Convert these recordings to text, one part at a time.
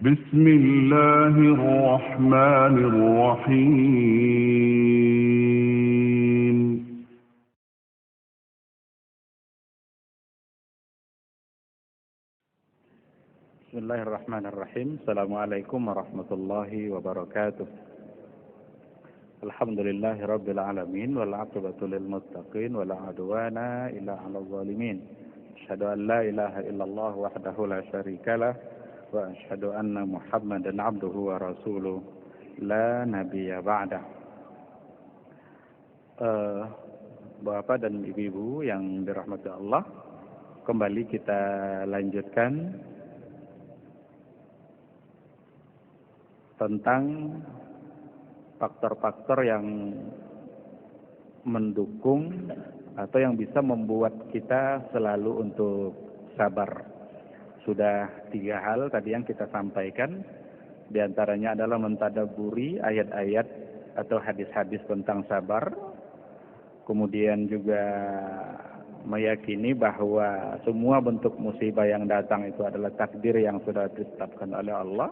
بسم الله الرحمن الرحيم Bismillahirrahmanirrahim. Assalamualaikum warahmatullahi wabarakatuh. Alhamdulillahi rabbil alamin wal 'aqibatu lil muttaqin wala 'udwana illa 'alal zalimin. Asyhadu an la ilaha illallah wahdahu la syarikalah wa asyhadu anna Muhammadan 'abduhu wa rasuluh la nabiyya ba'dah. Bapak dan ibu-ibu yang dirahmati Allah, kembali kita lanjutkan tentang faktor-faktor yang mendukung atau yang bisa membuat kita selalu untuk sabar. Sudah 3 hal tadi yang kita sampaikan, di antaranya adalah mentadabburi ayat-ayat atau hadis-hadis tentang sabar, kemudian juga meyakini bahwa semua bentuk musibah yang datang itu adalah takdir yang sudah ditetapkan oleh Allah.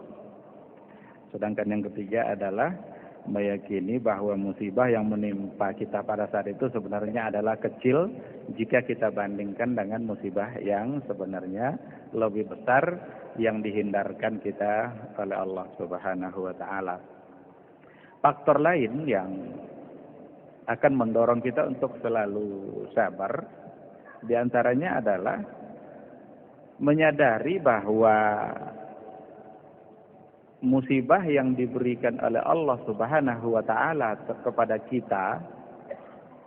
Sedangkan yang ketiga adalah meyakini bahwa musibah yang menimpa kita pada saat itu sebenarnya adalah kecil jika kita bandingkan dengan musibah yang sebenarnya lebih besar yang dihindarkan kita oleh Allah Subhanahu wa taala. Faktor lain yang akan mendorong kita untuk selalu sabar di antaranya adalah menyadari bahwa musibah yang diberikan oleh Allah Subhanahu wa taala kepada kita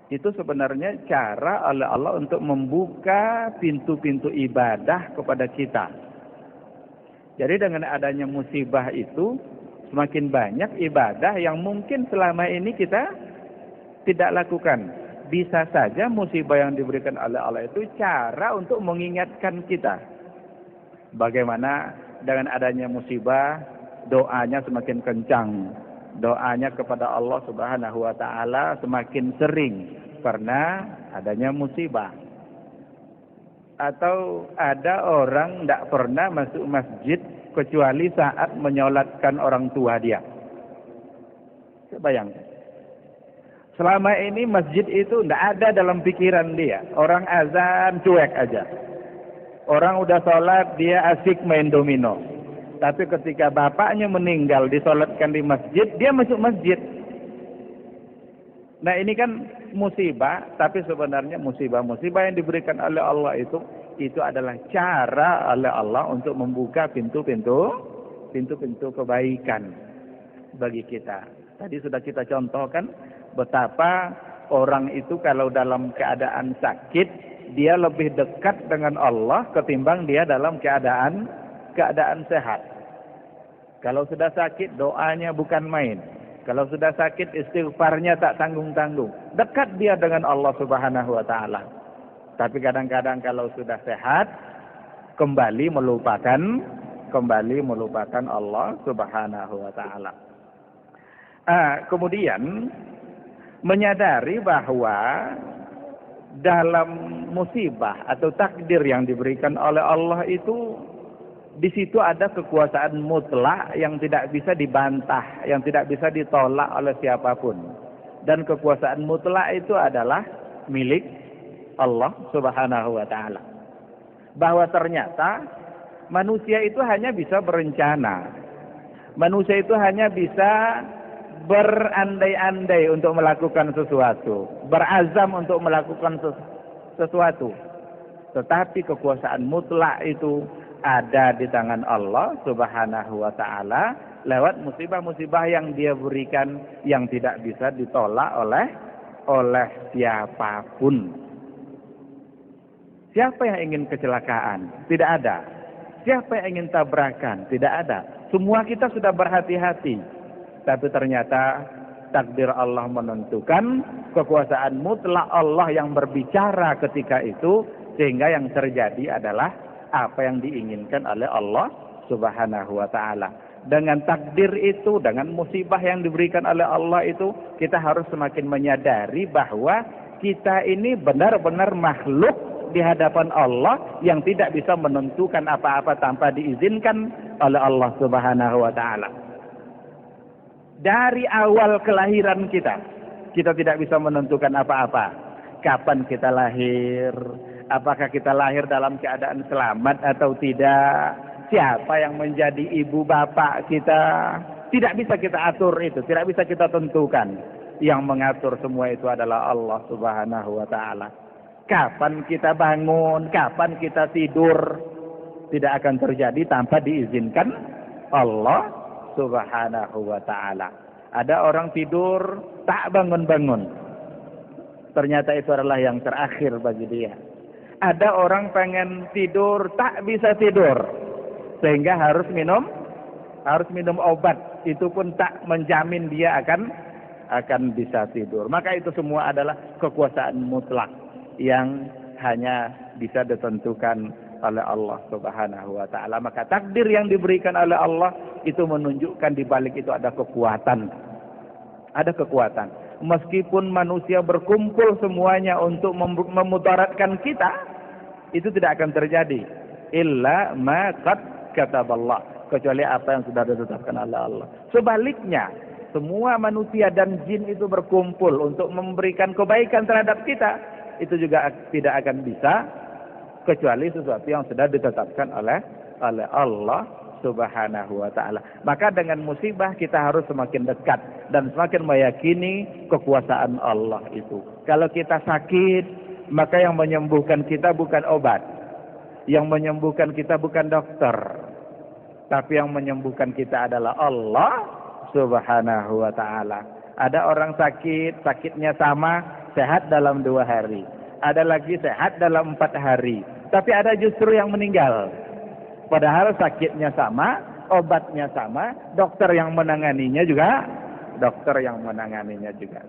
itu sebenarnya cara oleh Allah untuk membuka pintu-pintu ibadah kepada kita. Jadi dengan adanya musibah itu semakin banyak ibadah yang mungkin selama ini kita tidak lakukan. Bisa saja musibah yang diberikan oleh Allah itu cara untuk mengingatkan kita. Bagaimana dengan adanya musibah doanya semakin kencang, doanya kepada Allah Subhanahu wa taala semakin sering karena adanya musibah. Atau ada orang tidak pernah masuk masjid kecuali saat menyolatkan orang tua dia. Bayangkan. Selama ini masjid itu tidak ada dalam pikiran dia. Orang azan cuek aja. Orang udah sholat dia asik main domino. Tapi ketika bapaknya meninggal disolatkan di masjid, dia masuk masjid. Nah ini kan musibah, tapi sebenarnya musibah-musibah yang diberikan oleh Allah itu adalah cara oleh Allah untuk membuka pintu-pintu kebaikan bagi kita. Tadi sudah kita contohkan betapa orang itu kalau dalam keadaan sakit, dia lebih dekat dengan Allah ketimbang dia dalam keadaan sehat. Kalau sudah sakit doanya bukan main. Kalau sudah sakit istighfarnya tak tanggung-tanggung. Dekat dia dengan Allah Subhanahu wa taala. Tapi kadang-kadang kalau sudah sehat kembali melupakan Allah Subhanahu wa taala. Kemudian menyadari bahwa dalam musibah atau takdir yang diberikan oleh Allah itu di situ ada kekuasaan mutlak yang tidak bisa dibantah, yang tidak bisa ditolak oleh siapapun. Dan kekuasaan mutlak itu adalah milik Allah Subhanahu wa taala. Bahwa ternyata manusia itu hanya bisa berencana. Manusia itu hanya bisa berandai-andai untuk melakukan sesuatu, berazam untuk melakukan sesuatu. Tetapi kekuasaan mutlak itu ada di tangan Allah Subhanahu wa taala lewat musibah-musibah yang dia berikan yang tidak bisa ditolak oleh siapapun. Siapa yang ingin kecelakaan? Tidak ada. Siapa yang ingin tabrakan? Tidak ada. Semua kita sudah berhati-hati. Tapi ternyata takdir Allah menentukan, kekuasaan mutlak Allah yang berbicara ketika itu, sehingga yang terjadi adalah apa yang diinginkan oleh Allah Subhanahu wa taala. Dengan takdir itu, dengan musibah yang diberikan oleh Allah itu, kita harus semakin menyadari bahwa kita ini benar-benar makhluk di hadapan Allah yang tidak bisa menentukan apa-apa tanpa diizinkan oleh Allah Subhanahu wa taala. Dari awal kelahiran kita tidak bisa menentukan apa-apa. Kapan kita lahir? Apakah kita lahir dalam keadaan selamat atau tidak? Siapa yang menjadi ibu bapak kita? Tidak bisa kita atur itu, tidak bisa kita tentukan. Yang mengatur semua itu adalah Allah Subhanahu wa taala. Kapan kita bangun, kapan kita tidur, tidak akan terjadi tanpa diizinkan Allah Subhanahu wa taala. Ada orang tidur tak bangun-bangun. Ternyata itu adalah yang terakhir bagi dia. Ada orang pengen tidur tak bisa tidur, sehingga harus minum obat. Itu pun tak menjamin dia akan bisa tidur. Maka itu semua adalah kekuasaan mutlak yang hanya bisa ditentukan oleh Allah Subhanahu wa taala. Maka takdir yang diberikan oleh Allah itu menunjukkan di balik itu ada kekuatan. Ada kekuatan. Meskipun manusia berkumpul semuanya untuk memudaratkan kita, itu tidak akan terjadi. Illa ma qad kataballah, kecuali apa yang sudah ditetapkan oleh Allah. Sebaliknya, semua manusia dan jin itu berkumpul untuk memberikan kebaikan terhadap kita, itu juga tidak akan bisa kecuali sesuatu yang sudah ditetapkan oleh Allah Subhanahu wa taala. Maka dengan musibah kita harus semakin dekat dan semakin meyakini kekuasaan Allah itu. Kalau kita sakit, maka yang menyembuhkan kita bukan obat. Yang menyembuhkan kita bukan dokter. Tapi yang menyembuhkan kita adalah Allah Subhanahu wa taala. Ada orang sakit, sakitnya sama, sehat dalam 2 hari. Ada lagi sehat dalam 4 hari. Tapi ada justru yang meninggal. Padahal sakitnya sama, obatnya sama, dokter yang menanganinya juga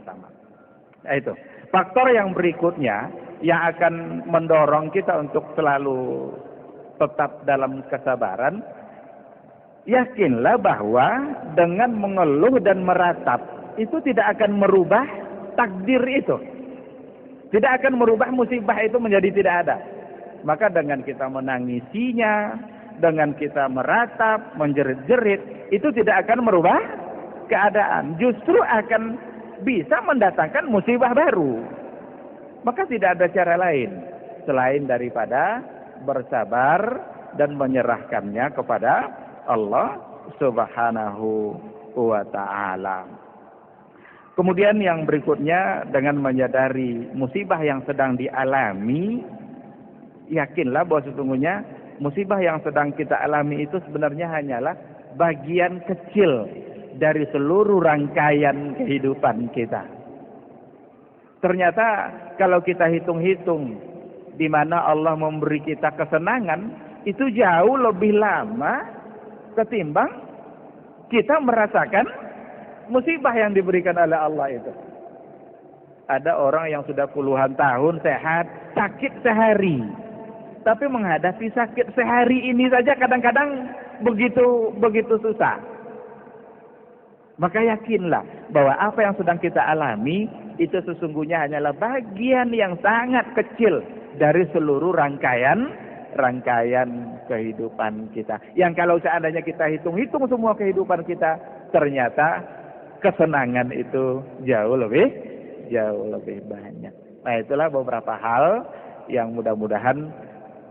sama. Nah, itu. Faktor yang berikutnya yang akan mendorong kita untuk selalu tetap dalam kesabaran, yakinlah bahwa dengan mengeluh dan meratap itu tidak akan merubah takdir itu. Tidak akan merubah musibah itu menjadi tidak ada. Maka dengan kita menangisinya, dengan kita meratap, menjerit-jerit, itu tidak akan merubah keadaan. Justru akan bisa mendatangkan musibah baru. Maka tidak ada cara lain selain daripada bersabar dan menyerahkannya kepada Allah Subhanahu wa ta'ala. Kemudian yang berikutnya, dengan menyadari musibah yang sedang dialami, yakinlah bahwa sesungguhnya musibah yang sedang kita alami itu sebenarnya hanyalah bagian kecil dari seluruh rangkaian kehidupan kita. Ternyata kalau kita hitung-hitung di mana Allah memberi kita kesenangan, itu jauh lebih lama ketimbang kita merasakan musibah yang diberikan oleh Allah itu. Ada orang yang sudah puluhan tahun sehat, sakit sehari. Tapi menghadapi sakit sehari ini saja kadang-kadang begitu susah. Maka yakinlah bahwa apa yang sedang kita alami itu sesungguhnya hanyalah bagian yang sangat kecil dari seluruh rangkaian kehidupan kita. Yang kalau seandainya kita hitung-hitung semua kehidupan kita, ternyata kesenangan itu jauh lebih banyak. Nah, itulah beberapa hal yang mudah-mudahan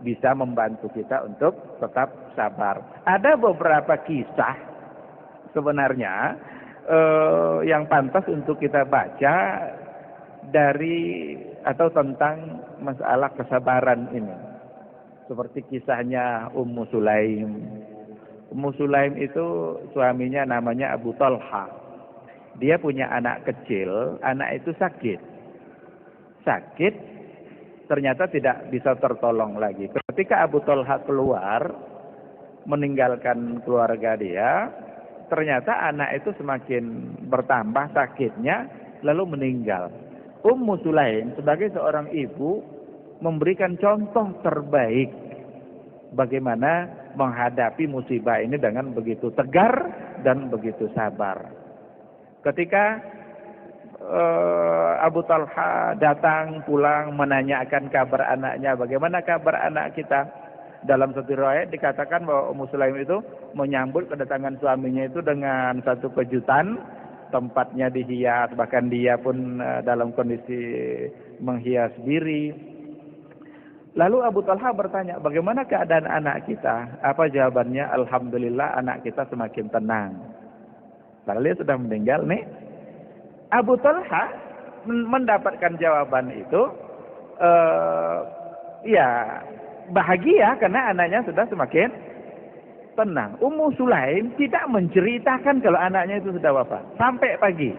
bisa membantu kita untuk tetap sabar. Ada beberapa kisah sebenarnya yang pantas untuk kita baca dari atau tentang masalah kesabaran ini. Seperti kisahnya Ummu Sulaim. Ummu Sulaim itu suaminya namanya Abu Talha. Dia punya anak kecil, anak itu sakit, ternyata tidak bisa tertolong lagi. Ketika Abu Talha keluar, meninggalkan keluarga dia, ternyata anak itu semakin bertambah sakitnya, lalu meninggal. Ummu Sulaim sebagai seorang ibu memberikan contoh terbaik bagaimana menghadapi musibah ini dengan begitu tegar dan begitu sabar. Ketika Abu Talha datang pulang menanyakan kabar anaknya, bagaimana kabar anak kita? dalam satu riwayat dikatakan bahwa Ummu Sulaim itu menyambut kedatangan suaminya itu dengan satu kejutan, tempatnya dihias, bahkan dia pun dalam kondisi menghias diri. Lalu Abu Talha bertanya, bagaimana keadaan anak kita? Apa jawabannya? Alhamdulillah anak kita semakin tenang. Padahal dia sudah meninggal nih. Abu Talha mendapatkan jawaban itu, ya bahagia karena anaknya sudah semakin tenang. Ummu Sulaim tidak menceritakan kalau anaknya itu sudah wafat sampai pagi.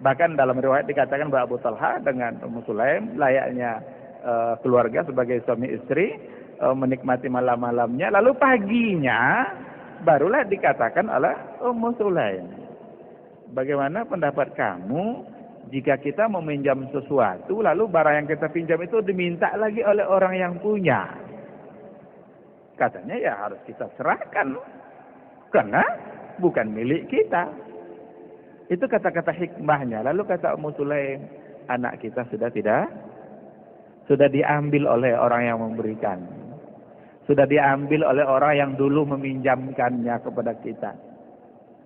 Bahkan dalam riwayat dikatakan bahwa Abu Talha dengan Ummu Sulaim layaknya keluarga sebagai suami istri, menikmati malam-malamnya. Lalu paginya barulah dikatakan oleh Ummu Sulaim, bagaimana pendapat kamu jika kita meminjam sesuatu, lalu barang yang kita pinjam itu diminta lagi oleh orang yang punya? Katanya ya harus kita serahkan, karena bukan milik kita. Itu kata-kata hikmahnya. Lalu kata Ummu Sulaim, anak kita sudah diambil oleh orang yang memberikan. Sudah diambil oleh orang yang dulu meminjamkannya kepada kita.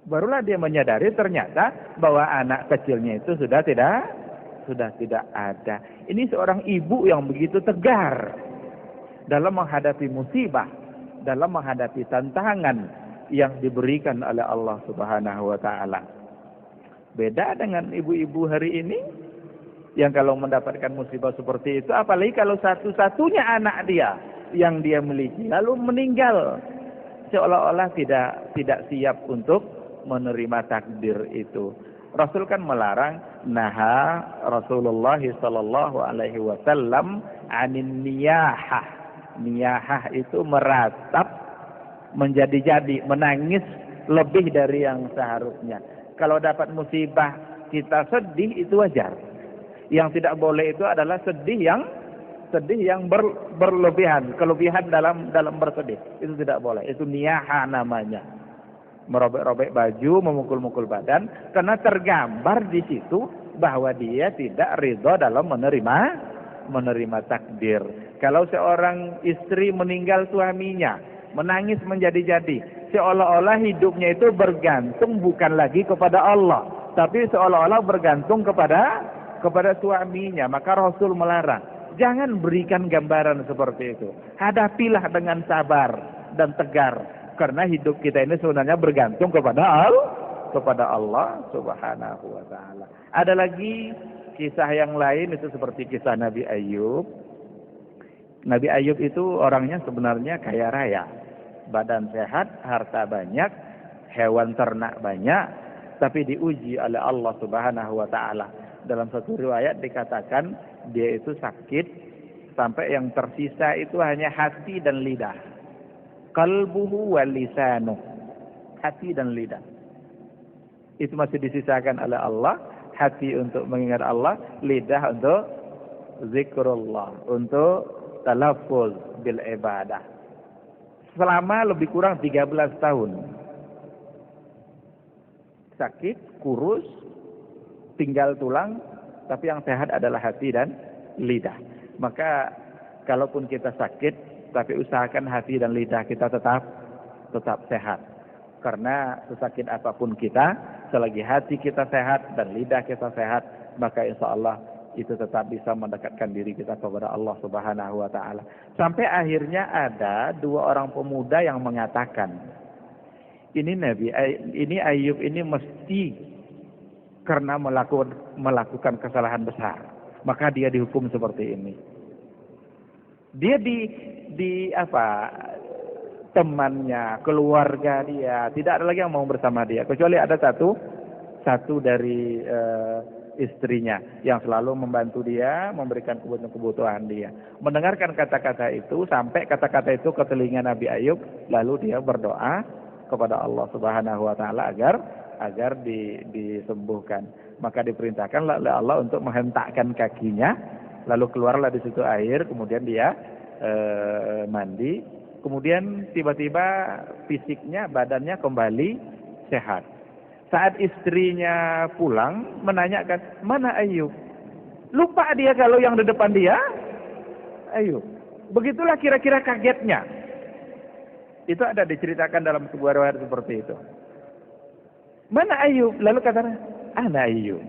Barulah dia menyadari ternyata bahwa anak kecilnya itu sudah tidak ada. Ini seorang ibu yang begitu tegar dalam menghadapi musibah, dalam menghadapi tantangan yang diberikan oleh Allah Subhanahu wa taala. Beda dengan ibu-ibu hari ini yang kalau mendapatkan musibah seperti itu, apalagi kalau satu-satunya anak dia yang dia miliki lalu meninggal, seolah-olah tidak siap untuk menerima takdir itu. Rasul kan melarang, naha Rasulullah sallallahu alaihi wasallam anin niyahah. Niyahah itu meratap, menjadi-jadi, menangis lebih dari yang seharusnya. Kalau dapat musibah kita sedih itu wajar. Yang tidak boleh itu adalah sedih yang berlebihan, kelebihan dalam bersedih. Itu tidak boleh. Itu niyahah namanya. Merobek-robek baju, memukul-mukul badan, karena tergambar di situ bahwa dia tidak ridho dalam menerima takdir. Kalau seorang istri meninggal suaminya, menangis menjadi-jadi, seolah-olah hidupnya itu bergantung bukan lagi kepada Allah, tapi seolah-olah bergantung kepada suaminya. Maka Rasul melarang, jangan berikan gambaran seperti itu. Hadapilah dengan sabar dan tegar. Karena hidup kita ini sebenarnya bergantung kepada Allah Subhanahu wa taala. Ada lagi kisah yang lain, itu seperti kisah Nabi Ayub. Nabi Ayub itu orangnya sebenarnya kaya raya. Badan sehat, harta banyak, hewan ternak banyak, tapi diuji oleh Allah Subhanahu wa taala. Dalam satu riwayat dikatakan dia itu sakit sampai yang tersisa itu hanya hati dan lidah. Qalbuhu wal lisanuh, hati dan lidah. Itu masih disisakan oleh Allah, hati untuk mengingat Allah, lidah untuk zikrullah, untuk talaffuz bil ibadah. Selama lebih kurang 13 tahun. Sakit, kurus, tinggal tulang, tapi yang sehat adalah hati dan lidah. Maka kalaupun kita sakit, tapi usahakan hati dan lidah kita tetap sehat. Karena sesakit apapun kita, selagi hati kita sehat dan lidah kita sehat, maka insya Allah itu tetap bisa mendekatkan diri kita kepada Allah Subhanahu wa taala. Sampai akhirnya ada dua orang pemuda yang mengatakan, ini Ayub ini mesti karena melakukan kesalahan besar, maka dia dihukum seperti ini. Dia temannya, keluarga dia, tidak ada lagi yang mau bersama dia, kecuali ada satu dari istrinya yang selalu membantu dia, memberikan kebutuhan dia. Mendengarkan kata-kata itu, sampai kata-kata itu ke telinga Nabi Ayub, lalu dia berdoa kepada Allah Subhanahu wa taala agar disembuhkan. Maka diperintahkan oleh Allah untuk menghentakkan kakinya, lalu keluarlah di situ air, kemudian dia mandi, kemudian tiba-tiba fisiknya, badannya kembali sehat. Saat istrinya pulang menanyakan, mana Ayub? Lupa dia kalau yang di depan dia Ayub. Begitulah kira-kira kagetnya. Itu ada diceritakan dalam sebuah riwayat seperti itu. Mana Ayub? Lalu katanya, ana Ayub.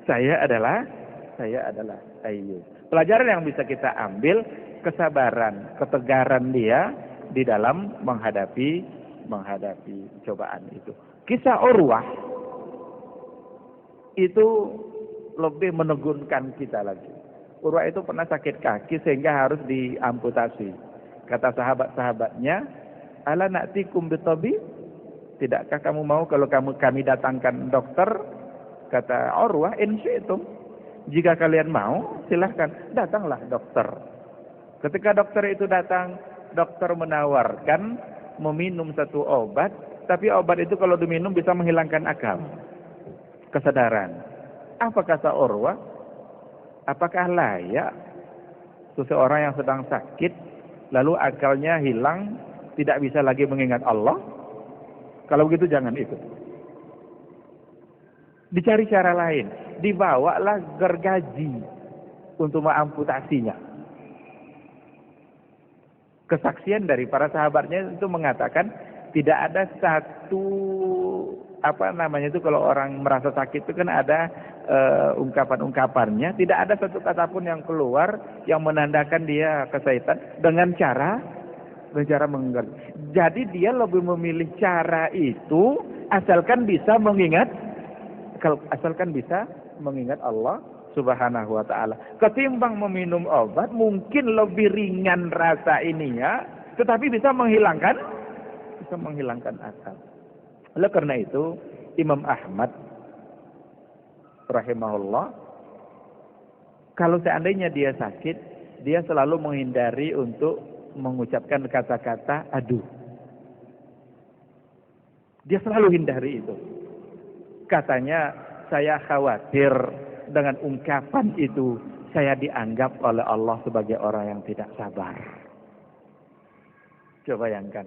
Saya adalah Ayub. Pelajaran yang bisa kita ambil, kesabaran, ketegaran dia di dalam menghadapi cobaan itu. Kisah Urwah itu lebih menegunkan kita lagi. Urwah itu pernah sakit kaki sehingga harus diamputasi. Kata sahabat-sahabatnya, ala na'tikum bitabib? Tidakkah kamu mau kalau kami datangkan dokter? Kata Urwah, in syi'tum. Jika kalian mau, silahkan datanglah dokter. Ketika dokter itu datang, dokter menawarkan meminum satu obat, tapi obat itu kalau diminum bisa menghilangkan akal, kesadaran. Apa kata Urwah? Apakah layak seseorang yang sedang sakit lalu akalnya hilang, tidak bisa lagi mengingat Allah? Kalau begitu jangan itu. Dicari cara lain. Dibawalah gergaji untuk mengamputasinya. Kesaksian dari para sahabatnya itu mengatakan tidak ada satu kalau orang merasa sakit itu kan ada ungkapan-ungkapannya, tidak ada satu kata pun yang keluar yang menandakan dia kesakitan dengan cara menggergaji. Jadi dia lebih memilih cara itu asalkan bisa mengingat Allah Subhanahu wa taala. Ketimbang meminum obat mungkin lebih ringan rasa ininya, tetapi bisa menghilangkan akal. Oleh karena itu Imam Ahmad rahimahullah, kalau seandainya dia sakit, dia selalu menghindari untuk mengucapkan kata-kata aduh. Dia selalu hindari itu. Katanya, saya khawatir dengan ungkapan itu saya dianggap oleh Allah sebagai orang yang tidak sabar. Coba bayangkan.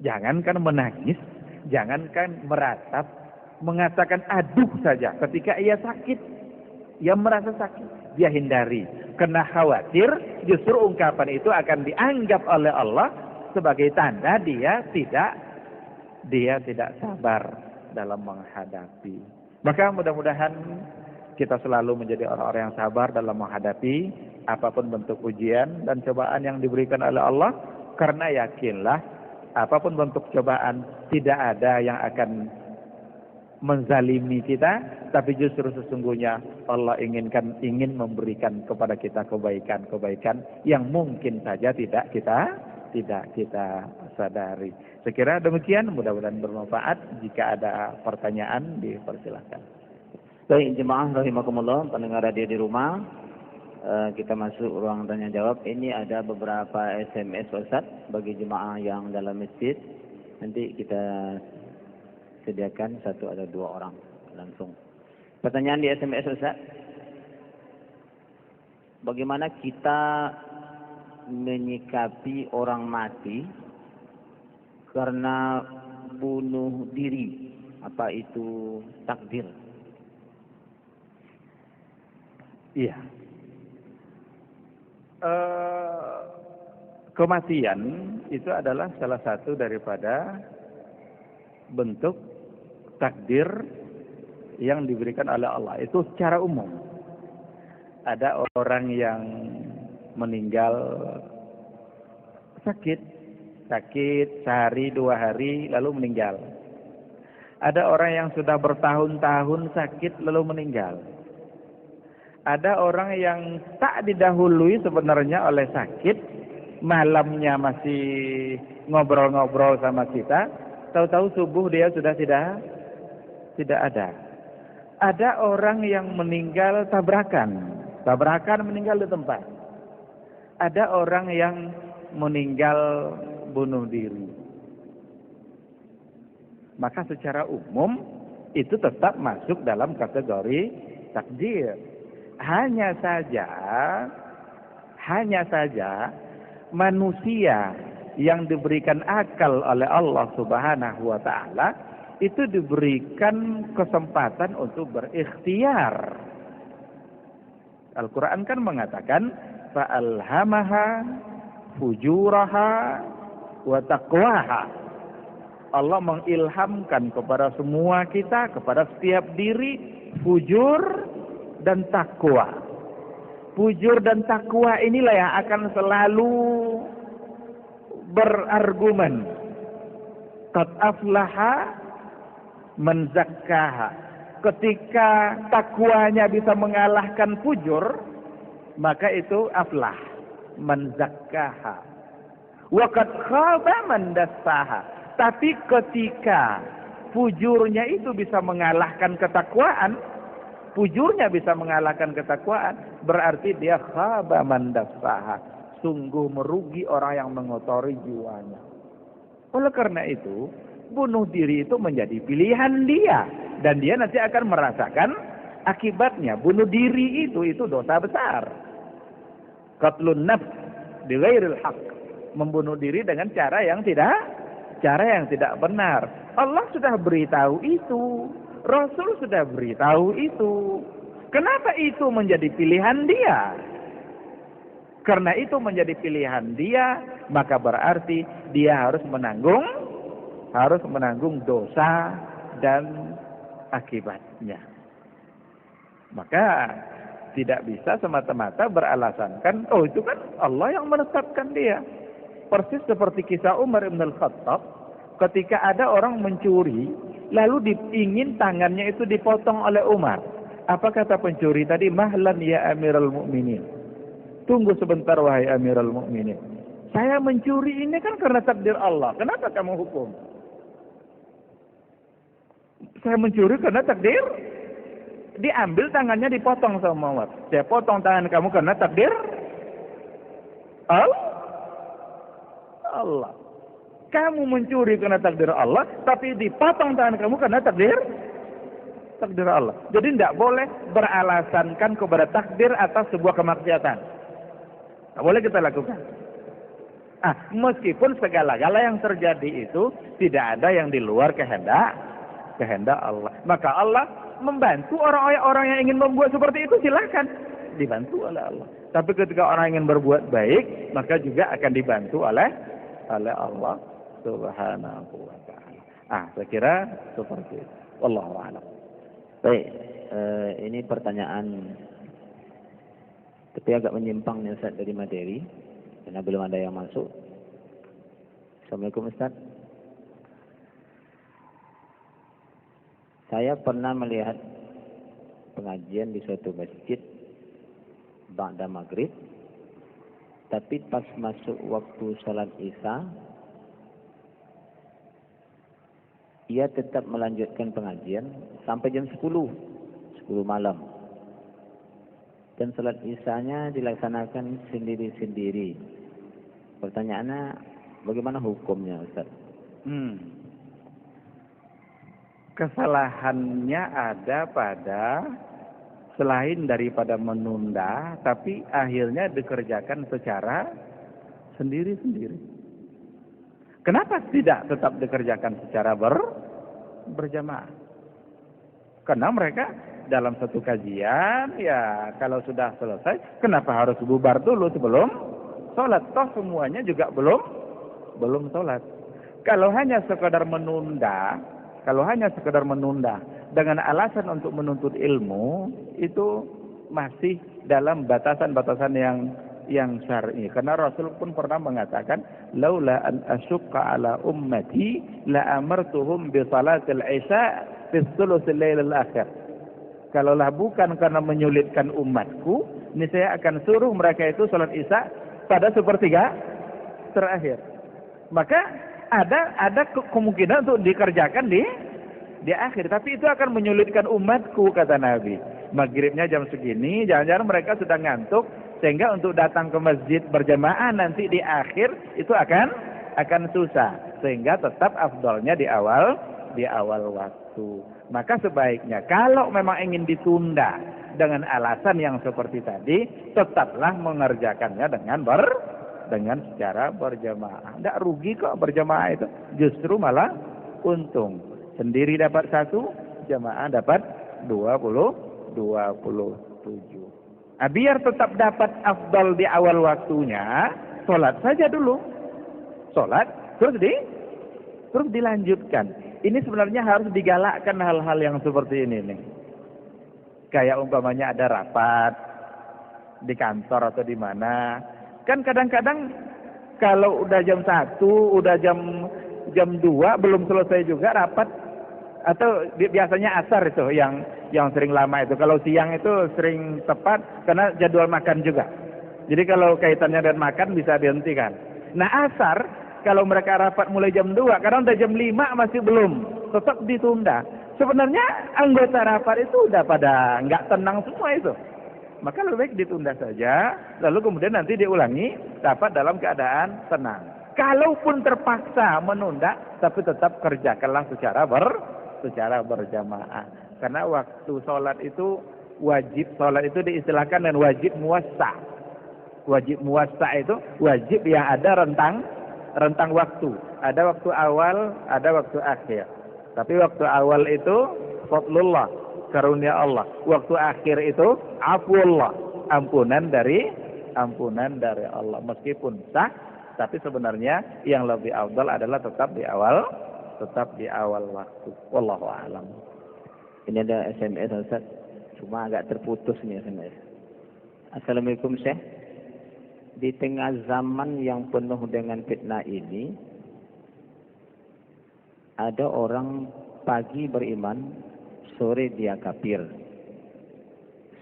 Jangankan menangis, jangankan meratap, mengatakan aduh saja ketika ia sakit, ia merasa sakit, dia hindari. Karena khawatir justru ungkapan itu akan dianggap oleh Allah sebagai tanda dia tidak sabar dalam menghadapi. Maka mudah-mudahan kita selalu menjadi orang-orang yang sabar dalam menghadapi apapun bentuk ujian dan cobaan yang diberikan oleh Allah. Karena yakinlah apapun bentuk cobaan tidak ada yang akan menzalimi kita, tapi justru sesungguhnya Allah ingin memberikan kepada kita kebaikan-kebaikan yang mungkin saja tidak kita sadari. Sekira demikian, mudah-mudahan bermanfaat. Jika ada pertanyaan dipersilakan. Baik, jemaah rahimakumullah, pendengar radio di rumah, kita masuk ruang tanya jawab. Ini ada beberapa SMS Ustaz bagi jemaah yang dalam masjid. Nanti kita sediakan 1 atau 2 orang langsung. Pertanyaan di SMS Ustaz, bagaimana kita menyikapi orang mati karena bunuh diri? Apa itu takdir? Iya. Kematian itu adalah salah satu daripada bentuk takdir yang diberikan oleh Allah. Itu secara umum. Ada orang yang meninggal sakit sehari 2 hari lalu meninggal. Ada orang yang sudah bertahun-tahun sakit lalu meninggal. Ada orang yang tak didahului sebenarnya oleh sakit, malamnya masih ngobrol-ngobrol sama kita, tahu-tahu subuh dia sudah tidak ada. Ada orang yang meninggal tabrakan meninggal di tempat. Ada orang yang meninggal bunuh diri. Maka secara umum itu tetap masuk dalam kategori takdir. Hanya saja manusia yang diberikan akal oleh Allah Subhanahu wa taala itu diberikan kesempatan untuk berikhtiar. Al-Quran kan mengatakan fa'alhamaha fujuraha wa taqwaha. Allah mengilhamkan kepada semua kita, kepada setiap diri, fujur dan takwa. Fujur dan takwa inilah yang akan selalu berargumen. Qad aflaha man zakkaha. Ketika takwanya bisa mengalahkan fujur, maka itu aflah, man zakkaha. Wa qad khaba man dassaha. Tapi ketika fujurnya itu bisa mengalahkan ketakwaan, fujurnya bisa mengalahkan ketakwaan, berarti dia khaba man dassaha. Sungguh merugi orang yang mengotori jiwanya. Oleh karena itu, bunuh diri itu menjadi pilihan dia. Dan dia nanti akan merasakan akibatnya. Bunuh diri itu dosa besar. Qatlun nafs bighairil haqq. Membunuh diri dengan cara yang tidak benar. Allah sudah beritahu itu. Rasul sudah beritahu itu. Kenapa itu menjadi pilihan dia? Karena itu menjadi pilihan dia, maka berarti dia harus menanggung dosa dan akibatnya. Maka tidak bisa semata-mata beralasankan, oh itu kan Allah yang menetapkan dia. Persis seperti kisah Umar ibn al-Khattab, ketika ada orang mencuri, lalu ingin tangannya itu dipotong oleh Umar. Apa kata pencuri tadi? Mahlan ya Amirul Mukminin. Tunggu sebentar wahai Amirul Mukminin. Saya mencuri ini kan karena takdir Allah. Kenapa kamu hukum? Saya mencuri karena takdir. Diambil tangannya dipotong sama Umar. Saya potong tangan kamu karena takdir Allah. Kamu mencuri karena takdir Allah, tapi dipotong tangan kamu karena takdir Allah. Jadi tidak boleh beralasankan kepada takdir atas sebuah kemaksiatan. Tidak boleh kita lakukan. Meskipun segala-gala yang terjadi itu tidak ada yang di luar kehendak Allah. Maka Allah membantu orang-orang yang ingin membuat seperti itu, silahkan dibantu oleh Allah. Tapi ketika orang ingin berbuat baik, maka juga akan dibantu oleh Allah Subhanahu wa ta'ala. Saya kira seperti itu. Wallahu a'lam. Baik, ini pertanyaan tapi agak menyimpang nih Ustaz dari materi karena belum ada yang masuk. Assalamualaikum Ustaz. Saya pernah melihat pengajian di suatu masjid ba'da maghrib, tapi pas masuk waktu salat Isya, ia tetap melanjutkan pengajian sampai jam 10 malam. Dan salat Isyanya dilaksanakan sendiri-sendiri. Pertanyaannya, bagaimana hukumnya Ustaz? Kesalahannya ada pada selain daripada menunda, tapi akhirnya dikerjakan secara sendiri-sendiri. Kenapa tidak tetap dikerjakan secara berjamaah? Karena mereka dalam satu kajian, ya kalau sudah selesai, kenapa harus bubar dulu sebelum sholat? Toh semuanya juga belum sholat. Kalau hanya sekedar menunda dengan alasan untuk menuntut ilmu, itu masih dalam batasan-batasan yang syar'i. Karena Rasul pun pernah mengatakan, laula an asyqa ala ummati la amartuhum bi salatil isya fi thuluthil lailil akhir. Kalaulah bukan karena menyulitkan umatku, ini saya akan suruh mereka itu salat Isya pada sepertiga terakhir. Maka ada kemungkinan untuk dikerjakan di akhir, tapi itu akan menyulitkan umatku, kata Nabi. Maghribnya jam segini, jangan-jangan mereka sudah ngantuk, sehingga untuk datang ke masjid berjamaah nanti di akhir itu akan susah, sehingga tetap afdalnya di awal waktu. Maka sebaiknya kalau memang ingin ditunda dengan alasan yang seperti tadi, tetaplah mengerjakannya dengan secara berjamaah. Tidak rugi kok berjamaah itu, justru malah untung. Sendiri dapat 1, jamaah dapat 27. Biar tetap dapat afdal di awal waktunya, sholat saja dulu. Sholat, terus dilanjutkan. Ini sebenarnya harus digalakkan hal-hal yang seperti ini nih. Kayak umpamanya ada rapat di kantor atau di mana. Kan kadang-kadang kalau udah jam 1, udah jam 2 belum selesai juga rapat. Atau biasanya asar itu yang sering lama itu. Kalau siang itu sering tepat karena jadwal makan juga. Jadi kalau kaitannya dengan makan bisa dihentikan. Nah asar kalau mereka rapat mulai jam 2, kadang udah jam 5 masih belum, tetap ditunda. Sebenarnya anggota rapat itu udah pada nggak tenang semua itu. Maka lebih baik ditunda saja, lalu kemudian nanti diulangi rapat dalam keadaan tenang. Kalaupun terpaksa menunda, tapi tetap kerjakanlah secara berjamaah. Karena waktu sholat itu wajib, sholat itu diistilahkan dengan wajib muwassa. Wajib muwassa itu wajib yang ada rentang waktu. Ada waktu awal, ada waktu akhir. Tapi waktu awal itu fadlullah, karunia Allah. Waktu akhir itu afwullah, ampunan dari Allah. Meskipun sah, tapi sebenarnya yang lebih afdal adalah tetap di awal waktu. Wallahu a'lam. Ini ada SMS Ustaz, cuma agak terputus nih SMS. Assalamualaikum Syekh. Di tengah zaman yang penuh dengan fitnah ini, ada orang pagi beriman, sore dia kafir.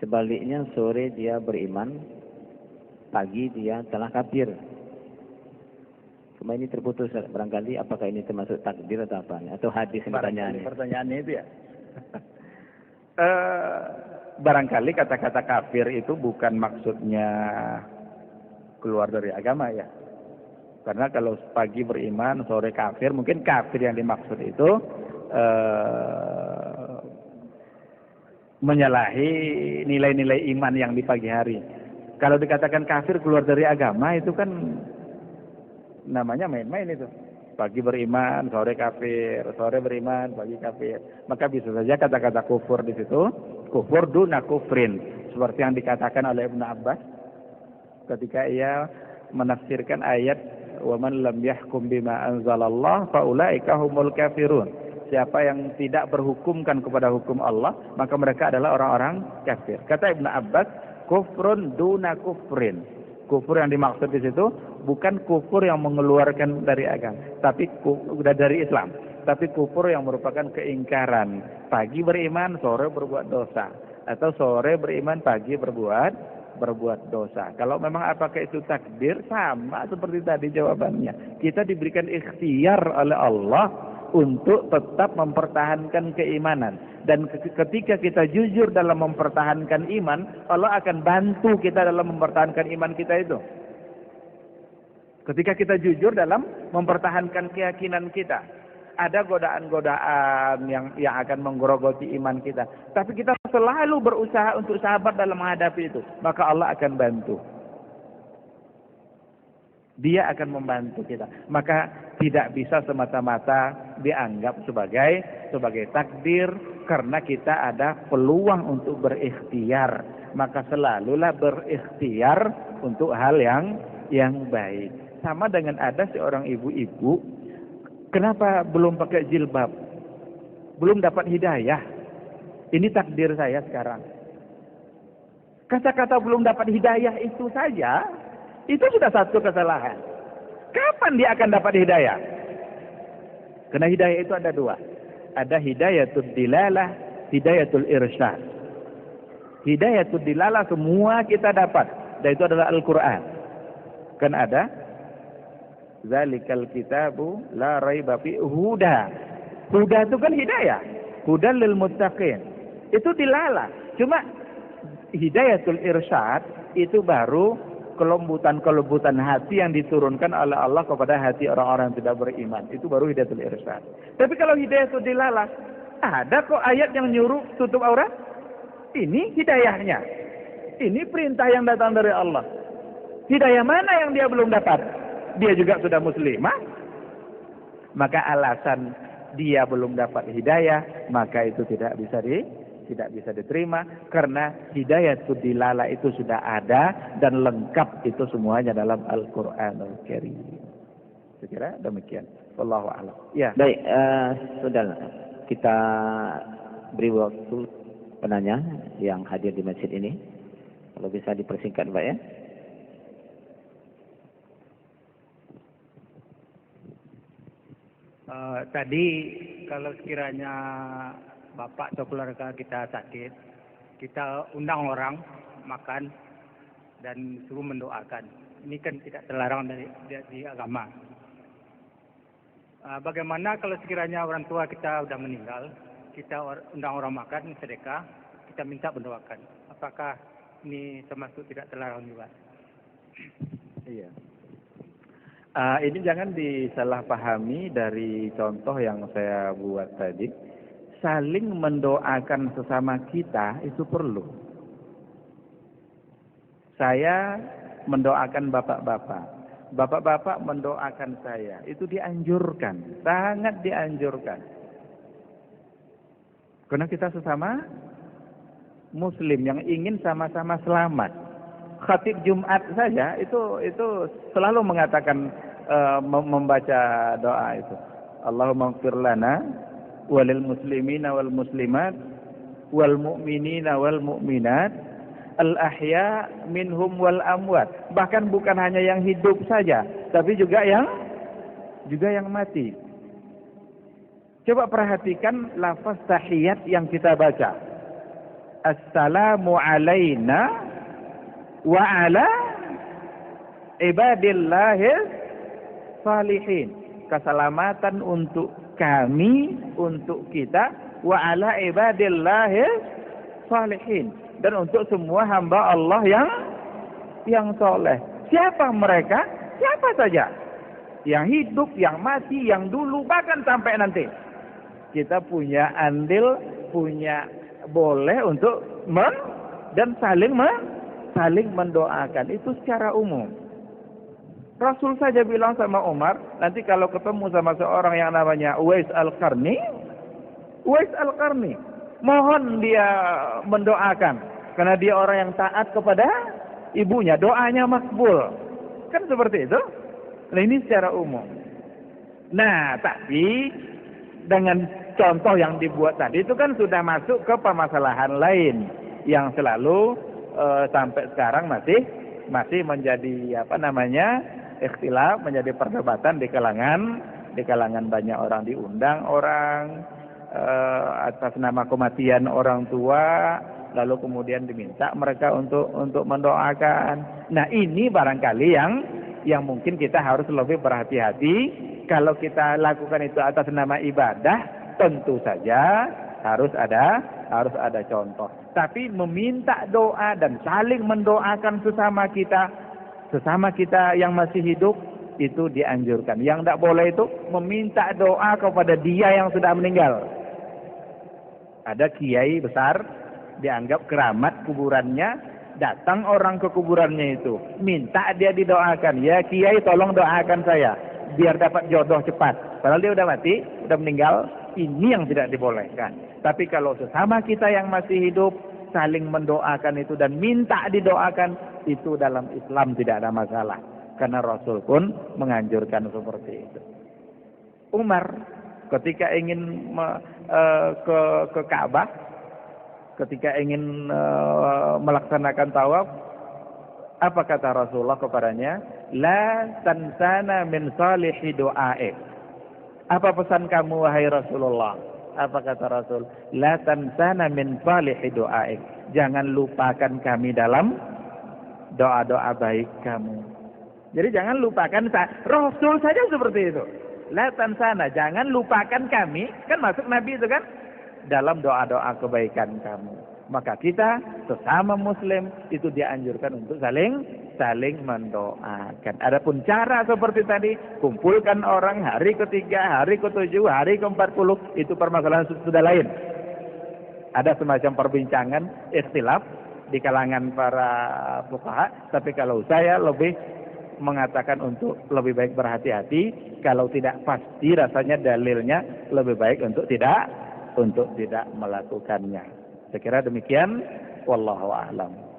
Sebaliknya sore dia beriman, pagi dia telah kafir. Cuma ini terputus, barangkali apakah ini termasuk takdir atau apa? Atau hadis ini pertanyaannya? Pertanyaannya itu ya. Barangkali kata-kata kafir itu bukan maksudnya keluar dari agama ya. Karena kalau pagi beriman, sore kafir, mungkin kafir yang dimaksud itu menyalahi nilai-nilai iman yang di pagi hari. Kalau dikatakan kafir keluar dari agama itu kan namanya main-main itu. Pagi beriman, sore kafir, sore beriman, pagi kafir. Maka bisa saja kata-kata kufur di situ, kufur duna kufrin, seperti yang dikatakan oleh Ibnu Abbas ketika ia menafsirkan ayat wa man lam yahkum bima anzalallah faulaika humul kafirun. Siapa yang tidak berhukumkan kepada hukum Allah, maka mereka adalah orang-orang kafir. Kata Ibnu Abbas, kufrun duna kufrin. Kufur yang dimaksud di situ bukan kufur yang mengeluarkan dari agama, tapi dari Islam, tapi kufur yang merupakan keingkaran. Pagi beriman, sore berbuat dosa, atau sore beriman, pagi berbuat dosa. Kalau memang apakah itu takdir, sama seperti tadi jawabannya. Kita diberikan ikhtiar oleh Allah untuk tetap mempertahankan keimanan. Dan ketika kita jujur dalam mempertahankan iman, Allah akan bantu kita dalam mempertahankan iman kita itu. Ketika kita jujur dalam mempertahankan keyakinan kita, ada godaan-godaan yang akan menggerogoti iman kita. Tapi kita selalu berusaha untuk sabar dalam menghadapi itu, maka Allah akan bantu. Dia akan membantu kita. Maka tidak bisa semata-mata dianggap sebagai takdir, karena kita ada peluang untuk berikhtiar. Maka selalulah berikhtiar untuk hal yang baik. Sama dengan ada seorang ibu-ibu, kenapa belum pakai jilbab? Belum dapat hidayah. Ini takdir saya sekarang. Kata-kata belum dapat hidayah itu saja, itu sudah satu kesalahan. Kapan dia akan dapat hidayah? Karena hidayah itu ada dua. Ada hidayatul dilalah, hidayatul irsyad. Hidayatul dilalah semua kita dapat. Dan itu adalah Al-Quran. Kan ada zalikal kitabu la raiba fi huda. Huda itu kan hidayah. Hudan lil muttaqin. Itu dilalah. Cuma hidayatul irsyad itu baru kelembutan hati yang diturunkan oleh Allah kepada hati orang-orang yang tidak beriman. Itu baru hidayatul irsyad. Tapi kalau hidayatul dilalah, ada kok ayat yang nyuruh tutup aurat. Ini hidayahnya. Ini perintah yang datang dari Allah. Hidayah mana yang dia belum dapat? Dia juga sudah muslimah. Maka alasan dia belum dapat hidayah, maka itu tidak bisa tidak bisa diterima karena hidayatul dilalah itu sudah ada dan lengkap itu semuanya dalam Al-Qur'anul Karim. Saya kira demikian. Wallahu a'lam. Ya. Baik, saudara, kita beri waktu penanya yang hadir di masjid ini. Kalau bisa dipersingkat, Pak ya. Tadi kalau sekiranya bapak atau keluarga kita sakit, kita undang orang makan dan suruh mendoakan. Ini kan tidak terlarang di agama. Bagaimana kalau sekiranya orang tua kita sudah meninggal, kita undang orang makan, sedekah, kita minta mendoakan. Apakah ini termasuk tidak terlarang juga? Iya. Ini jangan disalahpahami dari contoh yang saya buat tadi. Saling mendoakan sesama kita itu perlu. Saya mendoakan bapak-bapak. Bapak-bapak mendoakan saya. Itu dianjurkan. Sangat dianjurkan. Karena kita sesama Muslim yang ingin sama-sama selamat. Khatib Jumat saja itu selalu mengatakan membaca doa itu. Allahumma ighfir lana walil muslimina wal muslimat wal mu'minina wal mu'minat al ahya minhum wal amwat. Bahkan bukan hanya yang hidup saja, tapi juga yang mati. Coba perhatikan lafaz tahiyat yang kita baca. Assalamu alaina wa ala ibadillahis salihin. Keselamatan untuk kami, untuk kita, wa ala ibadillahis salihin, dan untuk semua hamba Allah yang soleh. Siapa mereka? Siapa saja, yang hidup, yang mati, yang dulu, bahkan sampai nanti. Kita punya andil, punya boleh untuk dan saling mendoakan itu secara umum. Rasul saja bilang sama Umar, nanti kalau ketemu sama seorang yang namanya Uwais Al-Qarni, mohon dia mendoakan karena dia orang yang taat kepada ibunya, doanya makbul. Kan seperti itu. Nah, ini secara umum. Nah, tapi dengan contoh yang dibuat tadi itu kan sudah masuk ke permasalahan lain yang selalu sampai sekarang masih menjadi ikhtilaf, menjadi perdebatan di kalangan banyak orang. Diundang orang atas nama kematian orang tua, lalu kemudian diminta mereka untuk mendoakan. Nah, ini barangkali yang mungkin kita harus lebih berhati-hati. Kalau kita lakukan itu atas nama ibadah, tentu saja harus ada contoh. Tapi meminta doa dan saling mendoakan sesama kita yang masih hidup itu dianjurkan. Yang tidak boleh itu meminta doa kepada dia yang sudah meninggal. Ada kiai besar dianggap keramat kuburannya, datang orang ke kuburannya itu, minta dia didoakan. Ya kiai, tolong doakan saya biar dapat jodoh cepat. Padahal dia udah mati, udah meninggal. Ini yang tidak dibolehkan. Tapi kalau sesama kita yang masih hidup saling mendoakan itu dan minta didoakan, itu dalam Islam tidak ada masalah. Karena Rasul pun menganjurkan seperti itu. Umar ketika ingin ke Ka'bah, ketika ingin melaksanakan tawaf, apa kata Rasulullah kepadanya? La tansana min salihi du'aik. Apa pesan kamu wahai Rasulullah? Apa kata Rasul? La tansana min salihi du'aik. Jangan lupakan kami dalam doa-doa baik kamu. Jadi jangan lupakan Rasul saja seperti itu. La tansana, jangan lupakan kami, kan masuk Nabi itu kan, dalam doa-doa kebaikan kamu. Maka kita sesama Muslim itu dianjurkan untuk saling mendoakan. Adapun cara seperti tadi, kumpulkan orang hari ketiga, hari ke-7, hari ke-40, itu permasalahan sudah lain. Ada semacam perbincangan ikhtilaf di kalangan para fuqaha, tapi kalau saya lebih mengatakan untuk lebih baik berhati-hati. Kalau tidak pasti rasanya dalilnya, lebih baik untuk tidak melakukannya. Saya kira demikian, wallahu a'lam.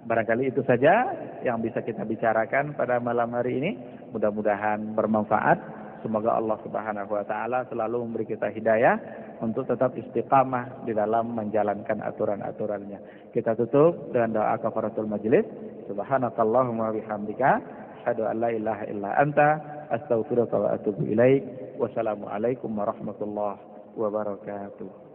Barangkali itu saja yang bisa kita bicarakan pada malam hari ini. Mudah-mudahan bermanfaat. Semoga Allah Subhanahu wa taala selalu memberi kita hidayah untuk tetap istiqamah di dalam menjalankan aturan-aturannya. Kita tutup dengan doa kafaratul majelis. Subhanakallahumma wa bihamdika asyhadu an la ilaha illa anta astaghfiruka wa atubu ilaik. Wassalamualaikum warahmatullahi wabarakatuh.